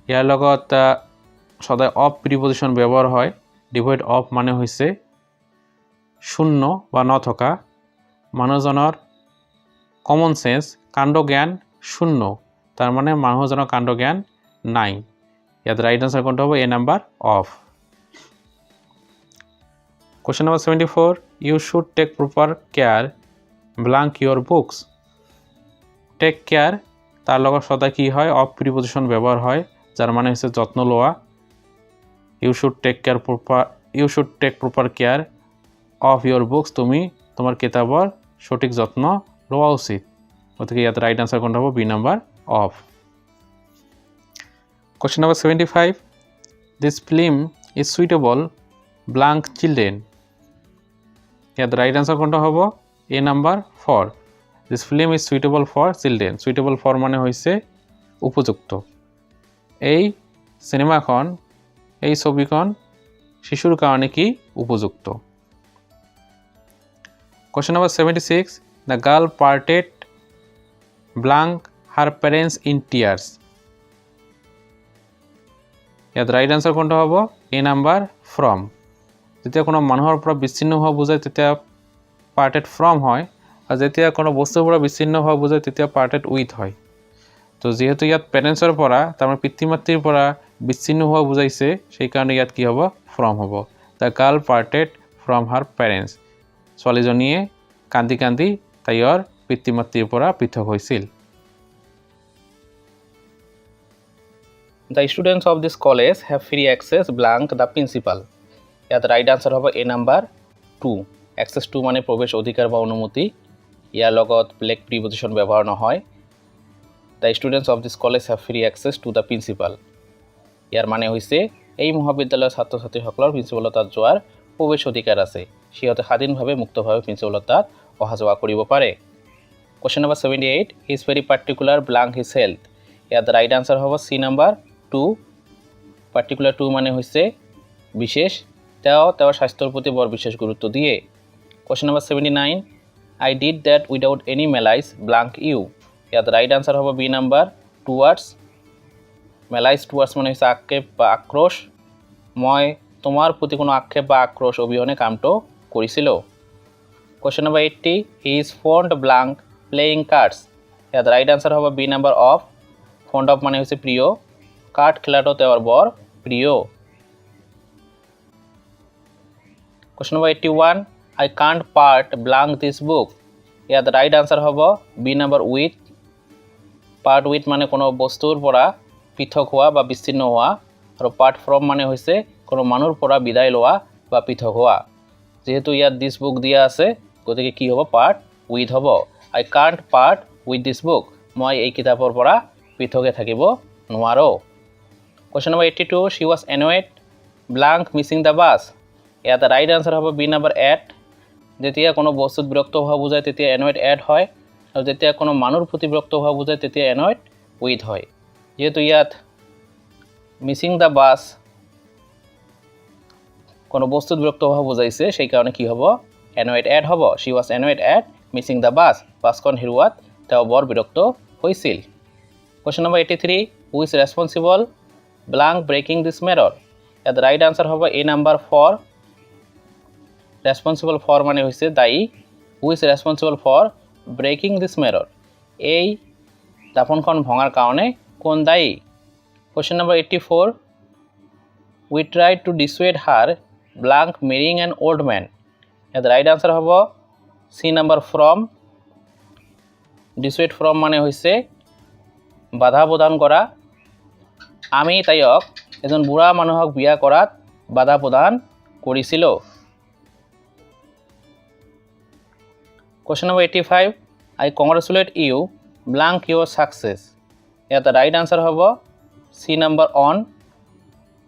ইয়াৰ লগত সদায় অফ প্ৰিপজিশন ব্যৱহাৰ হয়। ডিভয়েড অফ মানে হৈছে শূন্য বা নথকা। মানুহজনৰ কমন সেন্স কাণ্ড জ্ঞান শূন্য, তাৰ মানে মানুহজনৰ কাণ্ড জ্ঞান নাই। ইয়াত ৰাইট আনসাৰ কোনটো হ'ব? A number of. Question number 74. You should take proper care blank your books. Take care তাৰ লগত সদায় কি হয়? অফ প্ৰিপজিশন ব্যৱহাৰ হয়, যাৰ মানে হৈছে যত্ন লোৱা। You should take proper care of your books. তুমি তোমাৰ কিতাপৰ সঠিক যত্ন লোৱা উচিত। গতিকে ইয়াত ৰাইট আনসাৰ কোনটো হ'ব? B number of. Question number 75. This film is suitable blank children. ইয়াত ৰাইট আনসাৰ কোনটো হ'ব? A number 4. This film is suitable for children. Suitable for মানে হৈছে উপযুক্ত। এই সিনেমাখন, এই ছবিখন শিশুৰ কাৰণে কি? উপযুক্ত। Question number 76. The girl parted blank her parents in tears. ইয়াত ৰাইট আনসাৰ কোনটো হ'ব? A number from. যেতিয়া কোনো মানুহৰ পৰা বিচ্ছিন্ন হোৱা বুজায় তেতিয়া পাৰ্টেড ফ্ৰম হয়, আৰু যেতিয়া কোনো বস্তুৰ পৰা বিচ্ছিন্ন হোৱা বুজায় তেতিয়া পাৰ্টেড উইথ হয়। তো যেহেতু ইয়াত পেৰেণ্টছৰ পৰা, তাৰমানে পিতৃ মাতৃৰ পৰা বিচ্ছিন্ন হোৱা বুজাইছে, সেইকাৰণে ইয়াত কি হ'ব? ফ্ৰম হ'ব। The girl parted from her parents. ছোৱালীজনীয়ে কান্দি কান্দি তাইৰ পিতৃ মাতৃৰ পৰা পৃথক হৈছিল। The students of this college have free access blank the principal. ইয়াত ৰাইট আনসাৰ হ'ব এ নাম্বাৰ 2. এক্সেছ টু মানে প্ৰৱেশ অধিকাৰ বা অনুমতি। ইয়াৰ লগত ব্লেক প্ৰিপজিশন ব্যৱহাৰ নহয়। The students of this college have free access to the principal. ইয়াৰ মানে হৈছে এই মহাবিদ্যালয়ৰ ছাত্ৰ ছাত্ৰীসকলৰ প্ৰিন্সিপালৰ তাত যোৱাৰ প্ৰৱেশ অধিকাৰ আছে। সিহঁতে স্বাধীনভাৱে মুক্তভাৱে প্ৰিন্সিপালৰ তাত অহা যোৱা কৰিব পাৰে। Question number 78. He is very particular blank his health. ইয়াত ৰাইট আনসাৰ হ'ব চি নাম্বাৰ 2. পাৰ্টিকুলাৰ 2 মানে হৈছে বিশেষ। তেওঁৰ স্বাস্থ্যৰ প্ৰতি বৰ বিশেষ গুৰুত্ব দিয়ে। Question number 79. I did that without any malice blank you. ইয়াত ৰাইট আনসাৰ হ'ব B number towards. Malice towards মানে হৈছে আক্ষেপ বা আক্ৰোশ। মই তোমাৰ প্ৰতি কোনো আক্ষেপ বা আক্ৰোশ অবিহনে কামটো কৰিছিলোঁ। Question number 80. He is fond blank playing cards. ইয়াত ৰাইট আনসাৰ হ'ব B number of. Fond of মানে হৈছে প্ৰিয়। কাৰ্ড খেলাটো তেওঁৰ বৰ প্ৰিয়। Question number 81. I can't part blank this book. ইয়াত ৰাইট আনসাৰ হ'ব B number with. Part with মানে কোনো বস্তুৰ পৰা পৃথক হোৱা বা বিচ্ছিন্ন হোৱা, আৰু পাৰ্ট ফ্ৰম মানে হৈছে কোনো মানুহৰ পৰা বিদায় লোৱা বা পৃথক হোৱা। যেহেতু ইয়াত দিছ বুক দিয়া আছে, গতিকে কি হ'ব? পাৰ্ট উইথ হ'ব। I can't part with this book. মই এই কিতাপৰ পৰা পৃথকে থাকিব নোৱাৰোঁ। Question number 82. She was annoyed blank missing the bus. ইয়াত ৰাইট আনসাৰ হ'ব বি নাম্বাৰ এট। যেতিয়া কোনো বস্তুত বিৰক্ত হোৱা বুজায় তেতিয়া annoyed এট হয়, আৰু যেতিয়া কোনো মানুহৰ প্ৰতি বিৰক্ত হোৱা বুজায় তেতিয়া annoyed উইথ হয়। যেহেতু ইয়াত মিছিং দ্য বাছ কোনো বস্তুত বিৰক্ত হোৱা বুজাইছে, সেইকাৰণে কি হ'ব? annoyed এট হ'ব। She was annoyed at missing the bus, বাছখন হেৰুৱাত তেওঁ বৰ বিৰক্ত হৈছিল। Question number 83, who is responsible blank breaking this mirror. ইয়াত ৰাইট আনচাৰ হ'ব এ নাম্বাৰ 4, ৰেছপনচিবল ফৰ মানে হৈছে দায়ী। Who is responsible for breaking this mirror, এই দাপনখন ভঙাৰ কাৰণে কোন দায়ী। Question number 84, we tried to dissuade her blank marrying an old man. ইয়াত ৰাইট আনচাৰ হ'ব C number from. Dissuade from মানে হৈছে বাধা প্ৰদান কৰা। আমি তাইক এজন বুঢ়া মানুহক বিয়া কৰাত বাধা প্ৰদান কৰিছিলোঁ। কুৱেশ্যন নম্বৰ 85, আই কংগ্ৰেচুলেট ইউ ব্লাংক ইউৰ ছাকচেছ। ইয়াত ৰাইট আনচাৰ হ'ব C number on.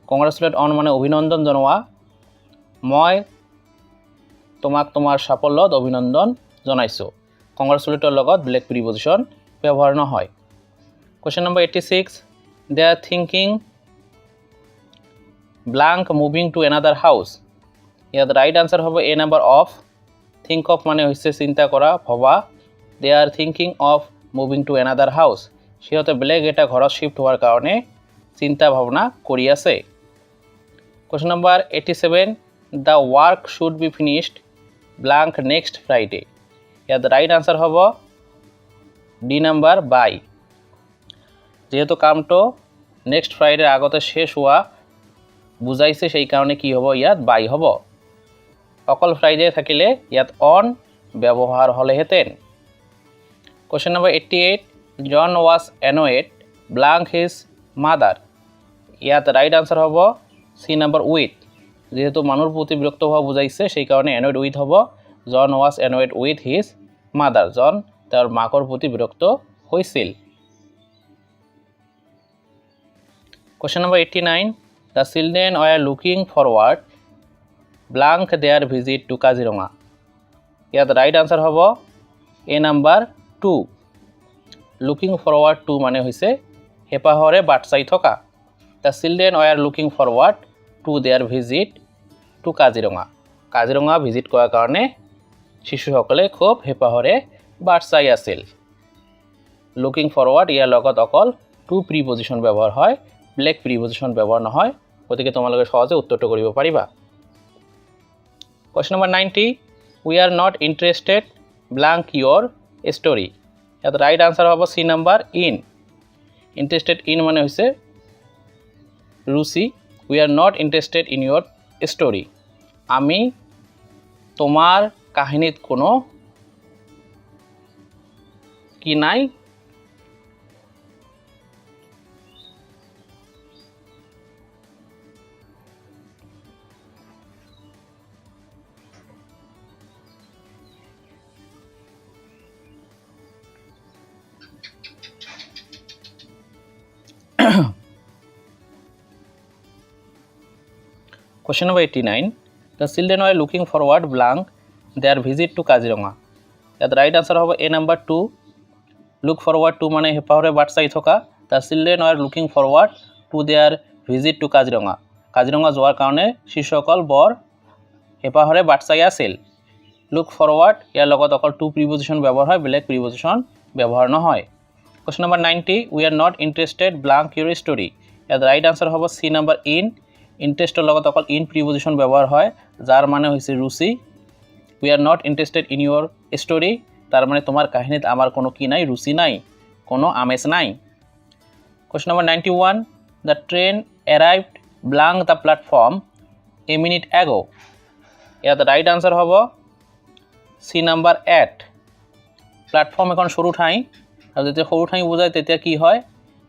Congratulate on মানে অভিনন্দন জনোৱা। মই তোমাক তোমাৰ সাফল্যত অভিনন্দন জনাইছোঁ। কংগ্ৰেচুলেটৰ লগত ব্লেক প্ৰিপজিশ্যন ব্যৱহাৰ নহয়। Question number 86, they are thinking blank moving to another house. ইয়াত ৰাইট আনচাৰ হ'ব A number of. Think of মানে হৈছে চিন্তা কৰা, ভবা। They are thinking of moving to another house, সিহঁতে বেলেগ এটা ঘৰত শ্বিফ্ট হোৱাৰ কাৰণে চিন্তা ভাৱনা কৰি আছে। Question number 87, the work should be finished blank next Friday. ইয়াত ৰাইট আনচাৰ হ'ব ডি নাম্বাৰ বাই। যেহেতু কামটো নেক্সট ফ্ৰাইডেৰ আগতে শেষ হোৱা বুজাইছে, সেইকাৰণে কি হ'ব ইয়াত বাই হ'ব। অকল ফ্ৰাইডে থাকিলে ইয়াত অন ব্যৱহাৰ হ'লেহেঁতেন। Question number 88, John was annoyed blank his mother. ইয়াত ৰাইট আনচাৰ হ'ব চি নাম্বাৰ উইথ। যেহেতু মানুহৰ প্ৰতি বিৰক্ত হোৱা বুজাইছে, সেইকাৰণে এনয়েড উইথ হ'ব। John was annoyed with his mother, John তেওঁৰ মাকৰ প্ৰতি বিৰক্ত হৈছিল। Question number 89, the children are looking forward blank their visit to Kaziranga. ইয়াত ৰাইট আনচাৰ হ'ব A number 2। Looking forward to মানে হৈছে হেঁপাহৰে বাট চাই থকা। The children are looking forward to their visit to Kaziranga. Kaziranga visit কৰাৰ কাৰণে শিশুসকলে খুব হেঁপাহৰে বাট চাই আছিল। লুকিং ফৰৱাৰ্ড ইয়াৰ লগত অকল টু প্ৰিপজিশ্যন ব্যৱহাৰ হয়, ব্লেক প্ৰিপজিশ্যন ব্যৱহাৰ নহয়। গতিকে তোমালোকে সহজে উত্তৰটো কৰিব পাৰিবা। Question number 90, we are not interested blank your story. ইয়াত ৰাইট আনচাৰ হ'ব C number in. Interested in মানে হৈছে ৰুচি। We are not interested in your story, আমি তোমাৰ কাহিনীত কোনো কি নাই। Question number 89, the children were looking forward blank their visit to Kaziranga. The right answer হবে A number 2. Look forward to মানে হেঁপাহৰে বাট চাই থকা। The children were looking forward to their visit to Kaziranga. Kaziranga যোৱাৰ কাৰণে শিশুসকল বৰ হেঁপাহৰে বাট চাই আছিল। Look forward ইয়াৰ লগত অকল টু প্ৰিপজিশ্যন ব্যৱহাৰ হয়, বেলেগ প্ৰিপজিশ্যন ব্যৱহাৰ নহয়। Question number 90, we are not interested blank your story. ইয়াত ৰাইট আনচাৰ হ'ব চি নাম্বাৰ ইন। ইণ্টাৰেষ্টৰ লগত অকল ইন প্ৰিপজিশ্যন ব্যৱহাৰ হয়, যাৰ মানে হৈছে ৰুচি। We are not interested in your story, তাৰ মানে তোমাৰ কাহিনীত আমাৰ কোনো কি নাই, ৰুচি নাই, কোনো আমেজ নাই। Question number 91, the train arrived blank the platform a minute ago. ইয়াত ৰাইট আনচাৰ হ'ব চি নাম্বাৰ 8। প্লেটফৰ্ম এখন সৰু ঠাই, আৰু যেতিয়া সৰু ঠাই বুজায় তেতিয়া কি হয়,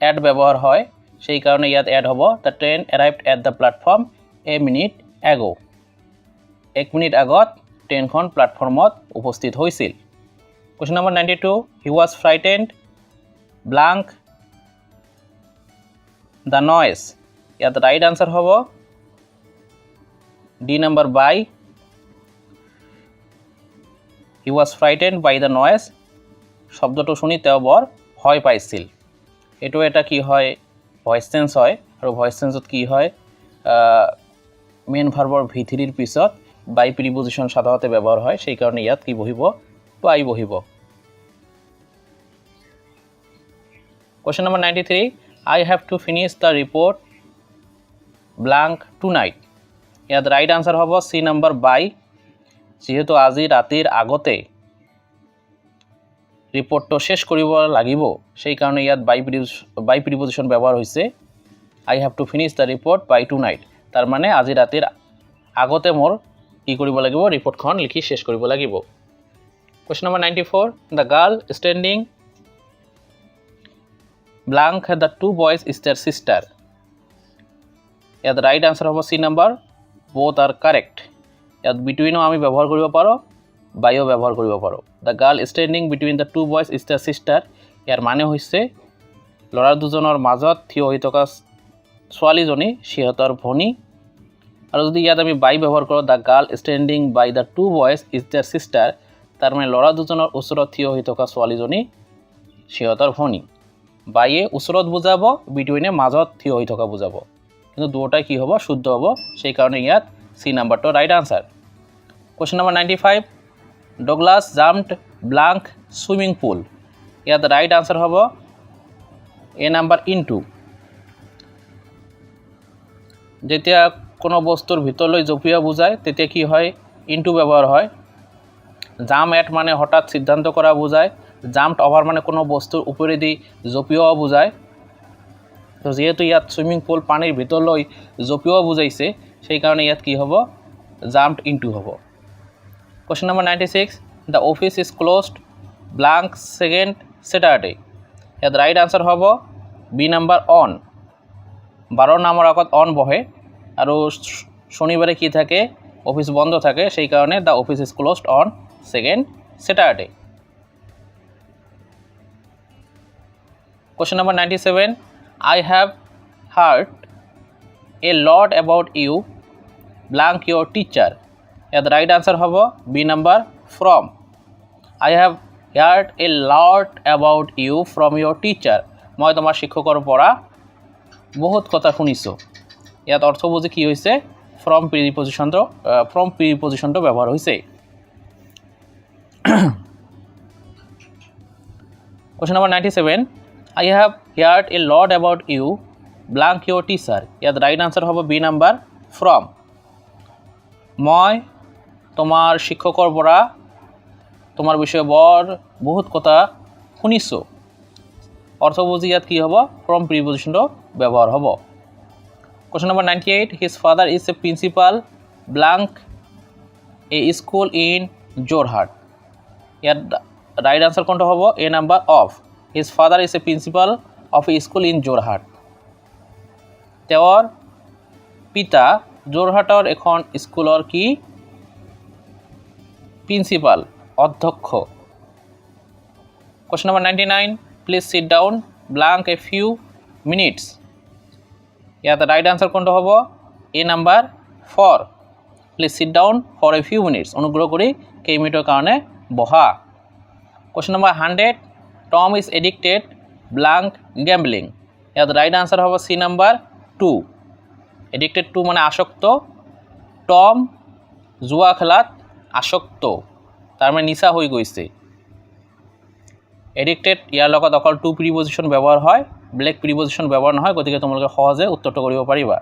এড ব্যৱহাৰ হয়, সেইকাৰণে ইয়াত এড হ'ব the train arrived at the platform a minute ago. 1 minute আগত ট্ৰেইনখন প্লেটফৰ্মত উপস্থিত হৈছিল। Question number 92, he was frightened blank the noise. ইয়াত ৰাইট আনচাৰ হ'ব D number by. He was frightened by the noise, শব্দটো শুনি তেওঁ বৰ ভয় পাইছিল। এইটো এটা কি হয়, ভইচ চেঞ্জ হয়, আৰু ভইচ চেঞ্জত কি হয়, মেইন ভাৰ্বৰ ভিথিৰিৰ পিছত বাই প্ৰিপজিশ্যন সাধাৰণতে ব্যৱহাৰ হয়, সেইকাৰণে ইয়াত কি বহিব, বাই বহিব। Question number 93, I have to finish the report blank tonight. ইয়াত রাইট আনসার হ'ব C নাম্বাৰ বাই। যেহেতু আজি ৰাতিৰ আগতে ৰিপৰ্টটো শেষ কৰিব লাগিব, সেই কাৰণে ইয়াত বাই প্ৰিপজিশ্যন ব্যৱহাৰ হৈছে। I have to finish the report by tonight, তাৰ মানে আজি ৰাতিৰ আগতে মোৰ কি কৰিব লাগিব, ৰিপৰ্টখন লিখি শেষ কৰিব লাগিব। Question number 94, the girl standing blank the two boys is their sister. ইয়াত রাইট আনসার হ'ব C number both are correct. ইয়াত between আমি ব্যৱহাৰ কৰিব পাৰো, বাইও ব্যৱহাৰ কৰিব পাৰো। the girl standing between the two boys is their sister, ইয়াৰ মানে হৈছে ল'ৰা দুজনৰ মাজত থিয় হৈ থকা ছোৱালীজনী সিহঁতৰ ভনী। আৰু যদি ইয়াত আমি বাই ব্যৱহাৰ কৰোঁ, the girl standing by the two boys is their sister, তাৰ মানে ল'ৰা দুজনৰ ওচৰত থিয় হৈ থকা ছোৱালীজনী সিহঁতৰ ভনী। বাইয়ে ওচৰত বুজাব, বিটুইনে মাজত থিয় হৈ থকা বুজাব, কিন্তু দুটাই কি হ'ব, শুদ্ধ হ'ব। সেই কাৰণে ইয়াত C নাম্বাৰটো right answer. Question number 95, Douglas jumped blank swimming pool. ইয়াত ৰাইট আনসাৰ হ'ব A নাম্বাৰ into। যেতিয়া কোনো বস্তুৰ ভিতৰলৈ জঁপিওৱা বুজায় তেতিয়া কি হয়, into ব্যৱহাৰ হয়। জাম্প এট মানে হঠাৎ সিদ্ধান্ত কৰা বুজায়। জাম্পড অভাৰ মানে কোনো বস্তুৰ ওপৰেদি জঁপিওৱা বুজায়। তো যেহেতু ইয়াত সুইমিং পুল পানীৰ ভিতৰলৈ জঁপিওৱা বুজাইছে, সেই কাৰণে ইয়াত কি হ'ব, জাম্পড ইনটু হ'ব। Question number 96, the office is closed blank second Saturday. ইয়াত ৰাইট আনসাৰ হ'ব B নাম্বাৰ অন। 12 নামৰ আগত অন বহে, আৰু শনিবাৰে কি থাকে, অফিস বন্ধ থাকে, সেই কাৰণে the office is closed on second Saturday. Question number 97, I have heard a lot about you blank your teacher. ইয়াত রাইট আনসার হ'ব B number from. I have heard a lot about you from your teacher. মই তোমাৰ শিক্ষকৰ পৰা বহুত কথা শুনিছোঁ। ইয়াত অৰ্থ বুজি কি হৈছে, from প্ৰিপজিশ্যনটো ব্যৱহাৰ হৈছে। Question number 97, I have heard a lot about you blank your teacher. ইয়াত রাইট আনসার হ'ব B নাম্বাৰ from. মই তোমাৰ শিক্ষকৰ পৰা তোমাৰ বিষয়ে বহুত কথা শুনিছোঁ। অৰ্থ বুজি ইয়াত কি হ'ব, from প্ৰিপজিশ্যনটো ব্যৱহাৰ হ'ব। Question number 98, his father is a principal blank a school in Jorhat. ইয়াত রাইট আনসার কোনটা হ'ব, A number of. His father is a principal of a school in Jorhat. তেওঁৰ পিতা যোৰহাটৰ এখন স্কুলৰ কি, প্ৰিন্সিপাল, অধ্যক্ষ। Question number 99, please sit down blank a few minutes. ইয়াত রাইট আনসার কোনটা হ'ব, A number for. Please sit down for a few minutes. অনুগ্ৰহ কৰি কেইমিনিটৰ কাৰণে বহা। Question number 100, Tom is addicted blank gambling. ইয়াত রাইট আনসার হ'ব C নাম্বাৰ 2. এডিক্টেড টু মানে আসক্ত। টম জুয়া খেলাত আসক্ত, তাৰ মানে নিচা হৈ গৈছে। এডিক্টেড ইয়াৰ লগত অকল টু প্ৰিপজিশ্যন ব্যৱহাৰ হয়, ব্লেক প্ৰিপজিশ্যন ব্যৱহাৰ নহয়, গতিকে তোমালোকে সহজে উত্তৰটো কৰিব পাৰিবা।